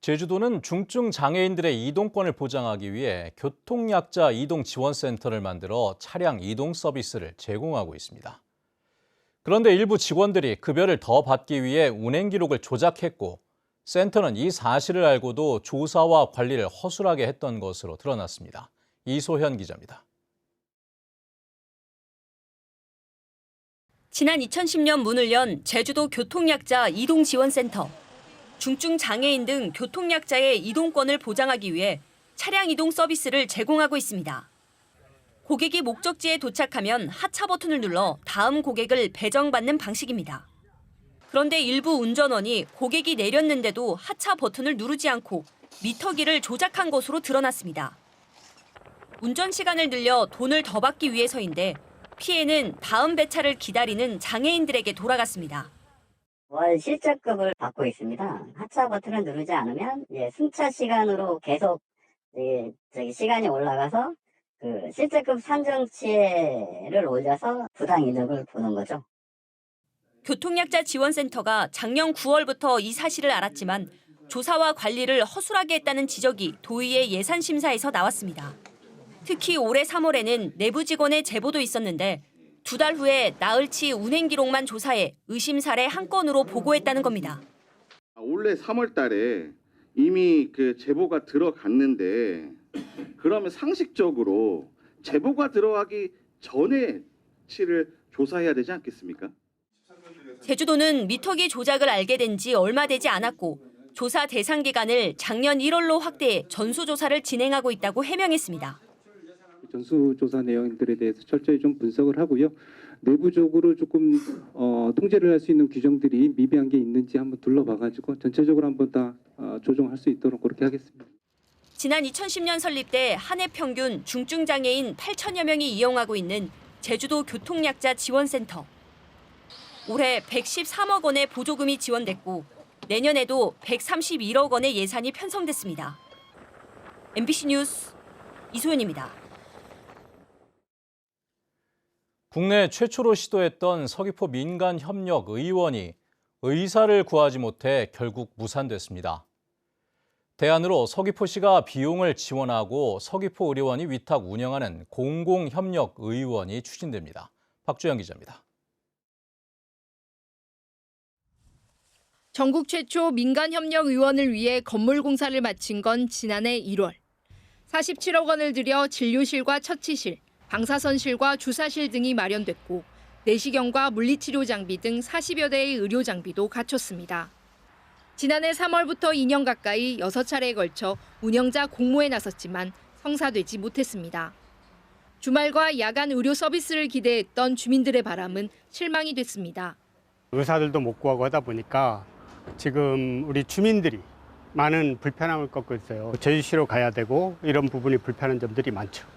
제주도는 중증 장애인들의 이동권을 보장하기 위해 교통약자 이동지원센터를 만들어 차량 이동 서비스를 제공하고 있습니다. 그런데 일부 직원들이 급여를 더 받기 위해 운행 기록을 조작했고, 센터는 이 사실을 알고도 조사와 관리를 허술하게 했던 것으로 드러났습니다. 이소현 기자입니다. 지난 2010년 문을 연 제주도 교통약자 이동지원센터. 중증 장애인 등 교통약자의 이동권을 보장하기 위해 차량 이동 서비스를 제공하고 있습니다. 고객이 목적지에 도착하면 하차 버튼을 눌러 다음 고객을 배정받는 방식입니다. 그런데 일부 운전원이 고객이 내렸는데도 하차 버튼을 누르지 않고 미터기를 조작한 것으로 드러났습니다. 운전 시간을 늘려 돈을 더 받기 위해서인데 피해는 다음 배차를 기다리는 장애인들에게 돌아갔습니다. 월 실적급을 받고 있습니다. 하차 버튼을 누르지 않으면 승차 시간으로 계속 시간이 올라가서 그 실적급 산정치를 올려서 부당 이득을 보는 거죠. 교통약자 지원센터가 작년 9월부터 이 사실을 알았지만 조사와 관리를 허술하게 했다는 지적이 도의회 예산심사에서 나왔습니다. 특히 올해 3월에는 내부 직원의 제보도 있었는데 2달 후에 나흘치 운행 기록만 조사해 의심 사례 한 건으로 보고했다는 겁니다. 올해 3월 달에 이미 그 제보가 들어갔는데 그러면 상식적으로 제보가 들어가기 전에 치를 조사해야 되지 않겠습니까? 제주도는 미터기 조작을 알게 된 지 얼마 되지 않았고 조사 대상 기간을 작년 1월로 확대해 전수조사를 진행하고 있다고 해명했습니다. 전수조사 내용들에 대해서 철저히 좀 분석을 하고요. 내부적으로 조금 통제를 할 수 있는 규정들이 미비한 게 있는지 한번 둘러봐가지고 전체적으로 한번 다 조정할 수 있도록 그렇게 하겠습니다. 지난 2010년 설립돼 한 해 평균 중증 장애인 8천여 명이 이용하고 있는 제주도 교통약자 지원센터. 올해 113억 원의 보조금이 지원됐고 내년에도 131억 원의 예산이 편성됐습니다. MBC 뉴스 이소연입니다. 국내 최초로 시도했던 서귀포 민간협력의원이 의사를 구하지 못해 결국 무산됐습니다. 대안으로 서귀포시가 비용을 지원하고 서귀포의료원이 위탁 운영하는 공공협력의원이 추진됩니다. 박주영 기자입니다. 전국 최초 민간협력의원을 위해 건물 공사를 마친 건 지난해 1월. 47억 원을 들여 진료실과 처치실, 방사선실과 주사실 등이 마련됐고 내시경과 물리치료 장비 등 40여 대의 의료 장비도 갖췄습니다. 지난해 3월부터 2년 가까이 6차례에 걸쳐 운영자 공모에 나섰지만 성사되지 못했습니다. 주말과 야간 의료 서비스를 기대했던 주민들의 바람은 실망이 됐습니다. 의사들도 못 구하고 하다 보니까 지금 우리 주민들이 많은 불편함을 겪고 있어요. 제주시로 가야 되고 이런 부분이 불편한 점들이 많죠.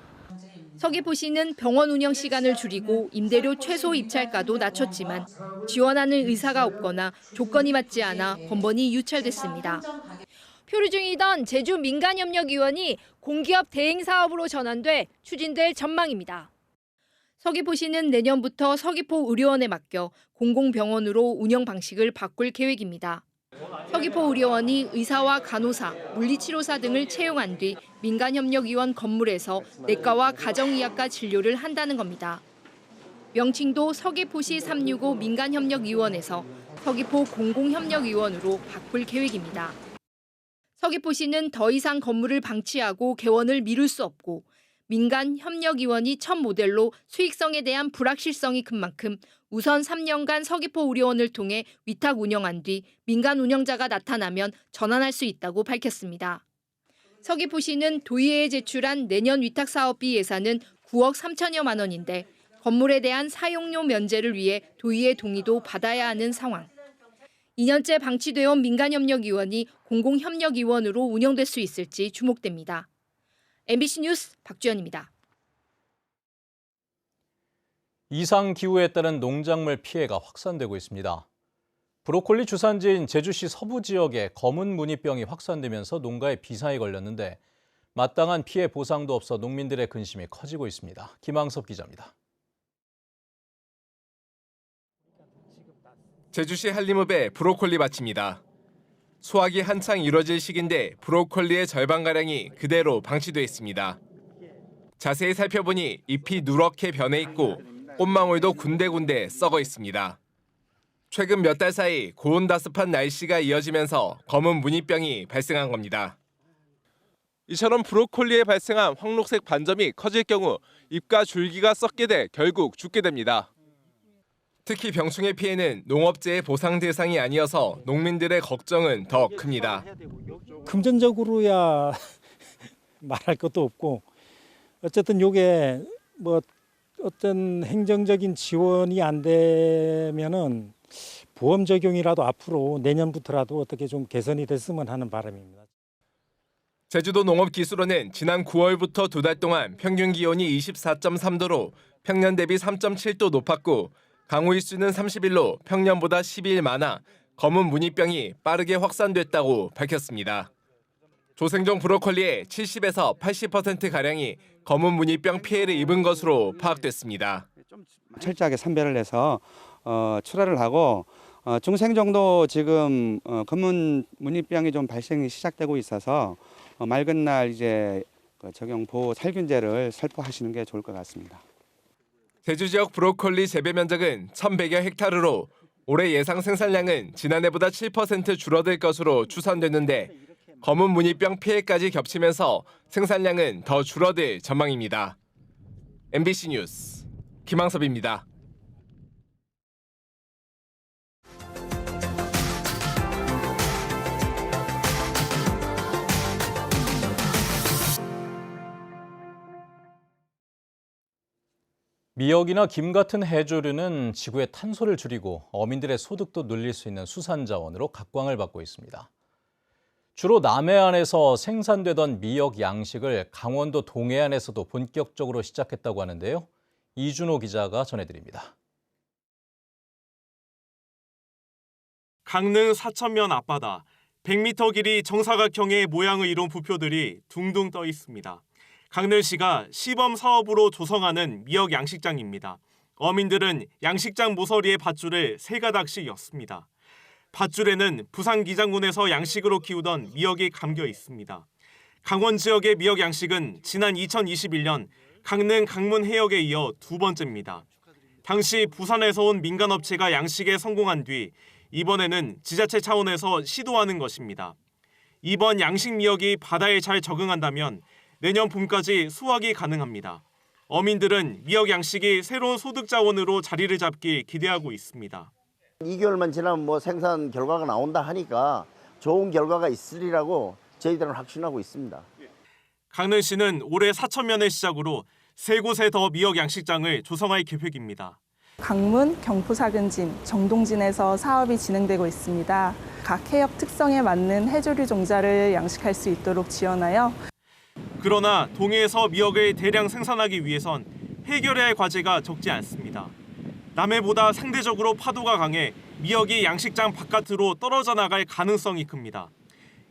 서귀포시는 병원 운영 시간을 줄이고 임대료 최소 입찰가도 낮췄지만 지원하는 의사가 없거나 조건이 맞지 않아 번번이 유찰됐습니다. 표류 중이던 제주 민간협력의원이 공기업 대행 사업으로 전환돼 추진될 전망입니다. 서귀포시는 내년부터 서귀포의료원에 맡겨 공공병원으로 운영 방식을 바꿀 계획입니다. 서귀포의료원이 의사와 간호사, 물리치료사 등을 채용한 뒤 민간협력의원 건물에서 내과와 가정의학과 진료를 한다는 겁니다. 명칭도 서귀포시 365 민간협력의원에서 서귀포 공공협력의원으로 바꿀 계획입니다. 서귀포시는 더 이상 건물을 방치하고 개원을 미룰 수 없고 민간협력의원이 첫 모델로 수익성에 대한 불확실성이 큰 만큼 우선 3년간 서귀포의료원을 통해 위탁 운영한 뒤 민간 운영자가 나타나면 전환할 수 있다고 밝혔습니다. 서귀포시는 도의회에 제출한 내년 위탁 사업비 예산은 9억 3천여만 원인데 건물에 대한 사용료 면제를 위해 도의회 동의도 받아야 하는 상황. 2년째 방치되어 온 민간협력의원이 공공협력의원으로 운영될 수 있을지 주목됩니다. MBC 뉴스 박주연입니다. 이상기후에 따른 농작물 피해가 확산되고 있습니다. 브로콜리 주산지인 제주시 서부 지역에 검은 무늬병이 확산되면서 농가에 비상이 걸렸는데 마땅한 피해 보상도 없어 농민들의 근심이 커지고 있습니다. 김항섭 기자입니다. 제주시 한림읍의 브로콜리 밭입니다. 수확이 한창 이뤄질 시기인데 브로콜리의 절반가량이 그대로 방치돼 있습니다. 자세히 살펴보니 잎이 누렇게 변해 있고 꽃망울도 군데군데 썩어 있습니다. 최근 몇 달 사이 고온다습한 날씨가 이어지면서 검은 무늬병이 발생한 겁니다. 이처럼 브로콜리에 발생한 황록색 반점이 커질 경우 잎과 줄기가 썩게 돼 결국 죽게 됩니다. 특히 병충해 피해는 농업재해 보상 대상이 아니어서 농민들의 걱정은 더 큽니다. 금전적으로야 말할 것도 없고 어쨌든 이게 뭐 어떤 행정적인 지원이 안 되면은 보험 적용이라도 앞으로 내년부터라도 어떻게 좀 개선이 됐으면 하는 바람입니다. 제주도 농업기술원은 지난 9월부터 2달 동안 평균 기온이 24.3도로 평년 대비 3.7도 높았고 강우일수는 30일로 평년보다 12일 많아 검은 무늬병이 빠르게 확산됐다고 밝혔습니다. 조생종 브로콜리의 70에서 80%가량이 검은 무늬병 피해를 입은 것으로 파악됐습니다. 철저하게 선별을 해서 출하를 하고 중생종도 지금 검은 무늬병이 좀 발생이 시작되고 있어서 맑은 날 이제 적용 보호 살균제를 살포하시는 게 좋을 것 같습니다. 제주 지역 브로콜리 재배 면적은 1,100여 헥타르로 올해 예상 생산량은 지난해보다 7% 줄어들 것으로 추산됐는데 검은 무늬병 피해까지 겹치면서 생산량은 더 줄어들 전망입니다. MBC 뉴스 김항섭입니다. 미역이나 김 같은 해조류는 지구의 탄소를 줄이고 어민들의 소득도 늘릴 수 있는 수산자원으로 각광을 받고 있습니다. 주로 남해안에서 생산되던 미역 양식을 강원도 동해안에서도 본격적으로 시작했다고 하는데요. 이준호 기자가 전해드립니다. 강릉 사천면 앞바다, 100m 길이 정사각형의 모양을 이룬 부표들이 둥둥 떠 있습니다. 강릉시가 시범 사업으로 조성하는 미역 양식장입니다. 어민들은 양식장 모서리의 밧줄을 3가닥씩 였습니다. 밧줄에는 부산 기장군에서 양식으로 키우던 미역이 감겨 있습니다. 강원 지역의 미역 양식은 지난 2021년 강릉 강문 해역에 이어 2번째입니다. 당시 부산에서 온 민간업체가 양식에 성공한 뒤 이번에는 지자체 차원에서 시도하는 것입니다. 이번 양식 미역이 바다에 잘 적응한다면 내년 봄까지 수확이 가능합니다. 어민들은 미역 양식이 새로운 소득 자원으로 자리를 잡길 기대하고 있습니다. 2개월만 지나면 뭐 생산 결과가 나온다 하니까 좋은 결과가 있으리라고 저희들은 확신하고 있습니다. 강릉시는 올해 사천면을 시작으로 3곳에 더 미역 양식장을 조성할 계획입니다. 강문, 경포사근진, 정동진에서 사업이 진행되고 있습니다. 각 해역 특성에 맞는 해조류 종자를 양식할 수 있도록 지원하여 그러나 동해에서 미역을 대량 생산하기 위해선 해결해야 할 과제가 적지 않습니다. 남해보다 상대적으로 파도가 강해 미역이 양식장 바깥으로 떨어져 나갈 가능성이 큽니다.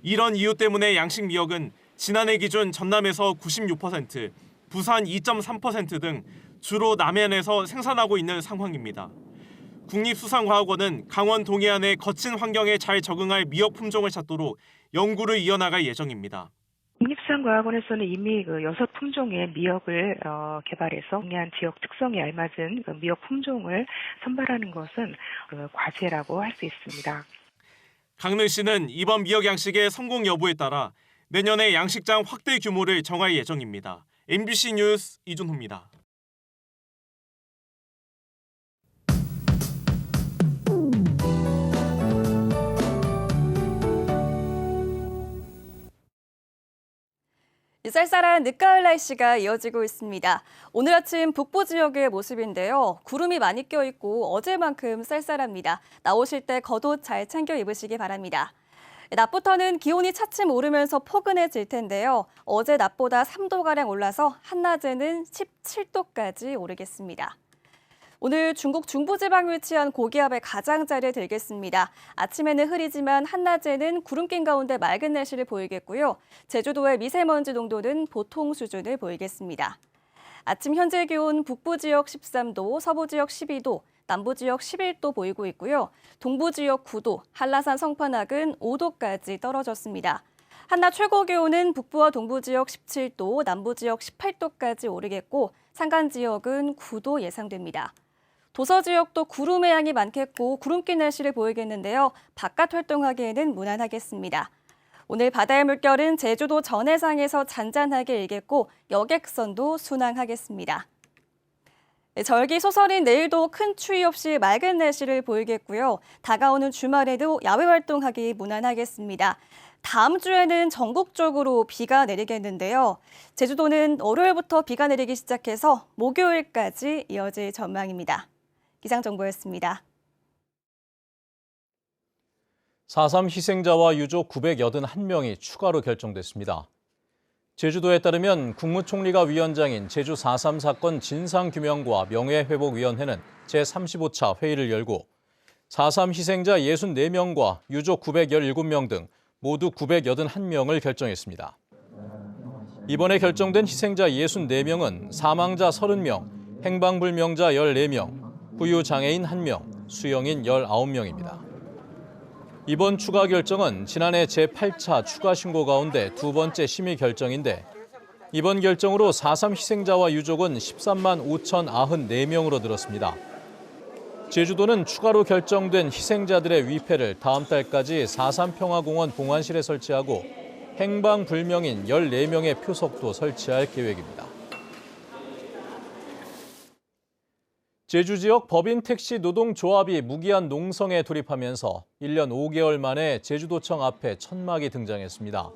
이런 이유 때문에 양식 미역은 지난해 기준 전남에서 96%, 부산 2.3% 등 주로 남해안에서 생산하고 있는 상황입니다. 국립수산과학원은 강원 동해안의 거친 환경에 잘 적응할 미역 품종을 찾도록 연구를 이어나갈 예정입니다. 국립수산과학원에서는 이미 6 품종의 미역을 개발해서 동해안 지역 특성에 알맞은 미역 품종을 선발하는 것은 과제라고 할 수 있습니다. 강릉시는 이번 미역 양식의 성공 여부에 따라 내년에 양식장 확대 규모를 정할 예정입니다. MBC 뉴스 이준호입니다. 쌀쌀한 늦가을 날씨가 이어지고 있습니다. 오늘 아침 북부 지역의 모습인데요. 구름이 많이 껴있고 어제만큼 쌀쌀합니다. 나오실 때 겉옷 잘 챙겨 입으시기 바랍니다. 낮부터는 기온이 차츰 오르면서 포근해질 텐데요. 어제 낮보다 3도가량 올라서 한낮에는 17도까지 오르겠습니다. 오늘 중국 중부지방에 위치한 고기압의 가장자리에 들겠습니다. 아침에는 흐리지만 한낮에는 구름 낀 가운데 맑은 날씨를 보이겠고요. 제주도의 미세먼지 농도는 보통 수준을 보이겠습니다. 아침 현재 기온 북부 지역 13도, 서부 지역 12도, 남부 지역 11도 보이고 있고요. 동부 지역 9도, 한라산 성판악은 5도까지 떨어졌습니다. 한낮 최고 기온은 북부와 동부 지역 17도, 남부 지역 18도까지 오르겠고 산간 지역은 9도 예상됩니다. 도서 지역도 구름의 양이 많겠고 구름기 날씨를 보이겠는데요. 바깥 활동하기에는 무난하겠습니다. 오늘 바다의 물결은 제주도 전해상에서 잔잔하게 일겠고 여객선도 순항하겠습니다. 절기 소설인 내일도 큰 추위 없이 맑은 날씨를 보이겠고요. 다가오는 주말에도 야외 활동하기 무난하겠습니다. 다음 주에는 전국적으로 비가 내리겠는데요. 제주도는 월요일부터 비가 내리기 시작해서 목요일까지 이어질 전망입니다. 기상정보였습니다. 4.3 희생자와 유족 981명이 추가로 결정됐습니다. 제주도에 따르면 국무총리가 위원장인 제주 4.3 사건 진상규명과 명예회복위원회는 제35차 회의를 열고 4.3 희생자 64명과 유족 917명 등 모두 981명을 결정했습니다. 이번에 결정된 희생자 64명은 사망자 30명, 행방불명자 14명, 부유장애인 1명, 수영인 19명입니다. 이번 추가 결정은 지난해 제8차 추가 신고 가운데 두 번째 심의 결정인데 이번 결정으로 4.3 희생자와 유족은 13만 5,094명으로 늘었습니다. 제주도는 추가로 결정된 희생자들의 위패를 다음 달까지 4.3 평화공원 봉안실에 설치하고 행방불명인 14명의 표석도 설치할 계획입니다. 제주 지역 법인 택시 노동조합이 무기한 농성에 돌입하면서 1년 5개월 만에 제주도청 앞에 천막이 등장했습니다.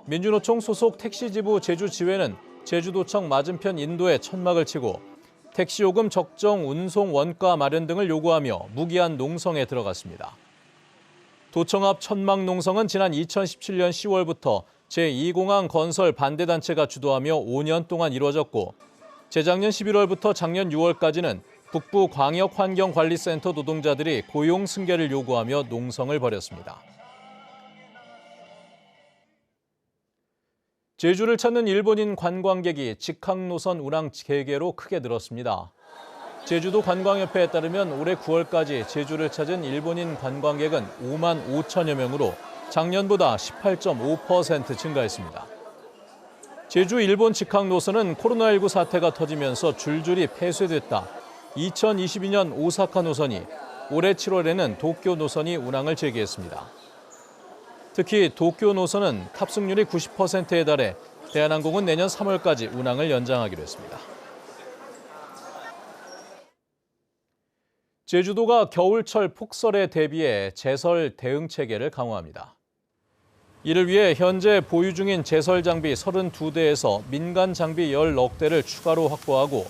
민주노총 소속 택시지부 제주지회는 제주도청 맞은편 인도에 천막을 치고 택시요금 적정 운송 원가 마련 등을 요구하며 무기한 농성에 들어갔습니다. 도청 앞 천막 농성은 지난 2017년 10월부터 제2공항 건설 반대단체가 주도하며 5년 동안 이루어졌고 재작년 11월부터 작년 6월까지는 북부광역환경관리센터 노동자들이 고용 승계를 요구하며 농성을 벌였습니다. 제주를 찾는 일본인 관광객이 직항노선 운항 재개로 크게 늘었습니다. 제주도 관광협회에 따르면 올해 9월까지 제주를 찾은 일본인 관광객은 5만 5천여 명으로 작년보다 18.5% 증가했습니다. 제주 일본 직항 노선은 코로나19 사태가 터지면서 줄줄이 폐쇄됐다. 2022년 오사카 노선이 올해 7월에는 도쿄 노선이 운항을 재개했습니다. 특히 도쿄 노선은 탑승률이 90%에 달해 대한항공은 내년 3월까지 운항을 연장하기로 했습니다. 제주도가 겨울철 폭설에 대비해 제설 대응 체계를 강화합니다. 이를 위해 현재 보유 중인 제설 장비 32대에서 민간 장비 10억 대를 추가로 확보하고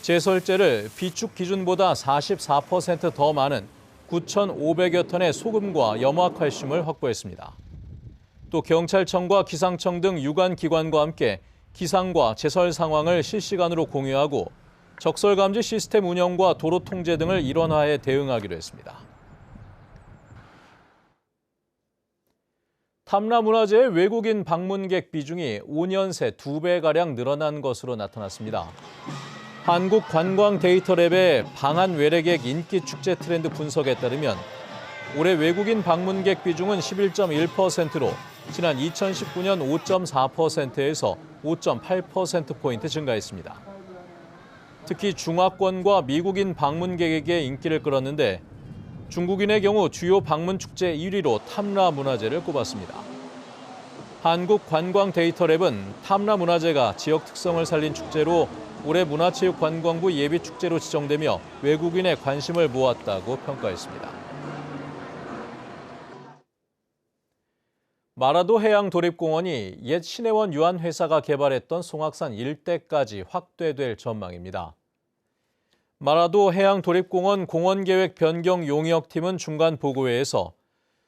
제설제를 비축 기준보다 44% 더 많은 9,500여 톤의 소금과 염화칼슘을 확보했습니다. 또 경찰청과 기상청 등 유관 기관과 함께 기상과 제설 상황을 실시간으로 공유하고 적설 감지 시스템 운영과 도로 통제 등을 일원화해 대응하기로 했습니다. 탐라문화재의 외국인 방문객 비중이 5년 새 2배가량 늘어난 것으로 나타났습니다. 한국관광데이터랩의 방한 외래객 인기 축제 트렌드 분석에 따르면 올해 외국인 방문객 비중은 11.1%로 지난 2019년 5.4%에서 5.8%포인트 증가했습니다. 특히 중화권과 미국인 방문객에게 인기를 끌었는데 중국인의 경우 주요 방문 축제 1위로 탐라 문화재를 꼽았습니다. 한국관광데이터랩은 탐라 문화재가 지역 특성을 살린 축제로 올해 문화체육관광부 예비축제로 지정되며 외국인의 관심을 모았다고 평가했습니다. 마라도 해양도립공원이 옛 신해원 유한회사가 개발했던 송악산 일대까지 확대될 전망입니다. 마라도 해양도립공원 공원계획 변경 용역팀은 중간 보고회에서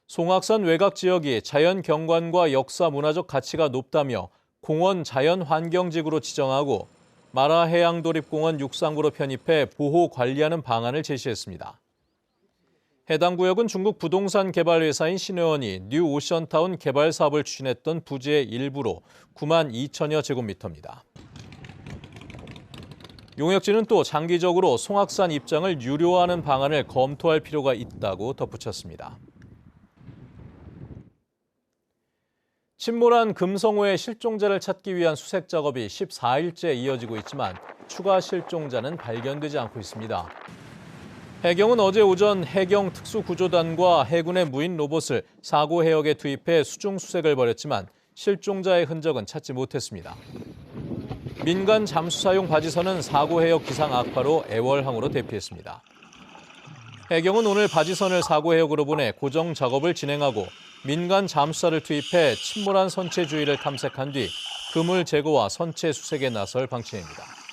송악산 외곽 지역이 자연경관과 역사 문화적 가치가 높다며 공원 자연환경지구로 지정하고 마라 해양도립공원 육상구로 편입해 보호 관리하는 방안을 제시했습니다. 해당 구역은 중국 부동산 개발 회사인 신해원이 뉴 오션타운 개발 사업을 추진했던 부지의 일부로 9만 2천여 제곱미터입니다. 용역진은 또 장기적으로 송악산 입장을 유료화하는 방안을 검토할 필요가 있다고 덧붙였습니다. 침몰한 금성호의 실종자를 찾기 위한 수색 작업이 14일째 이어지고 있지만 추가 실종자는 발견되지 않고 있습니다. 해경은 어제 오전 해경 특수구조단과 해군의 무인 로봇을 사고 해역에 투입해 수중 수색을 벌였지만 실종자의 흔적은 찾지 못했습니다. 민간 잠수사용 바지선은 사고 해역 기상 악화로 애월항으로 대피했습니다. 해경은 오늘 바지선을 사고 해역으로 보내 고정 작업을 진행하고 민간 잠수사를 투입해 침몰한 선체 주위를 탐색한 뒤 그물 제거와 선체 수색에 나설 방침입니다.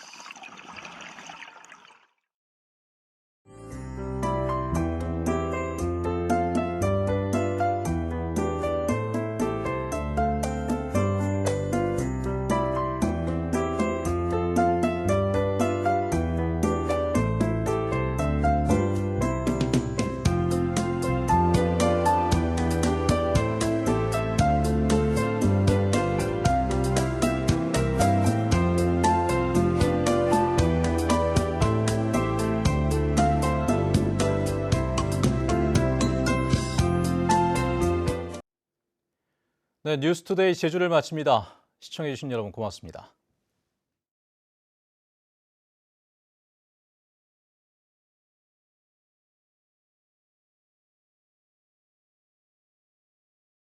네, 뉴스투데이 제주를 마칩니다. 시청해주신 여러분 고맙습니다.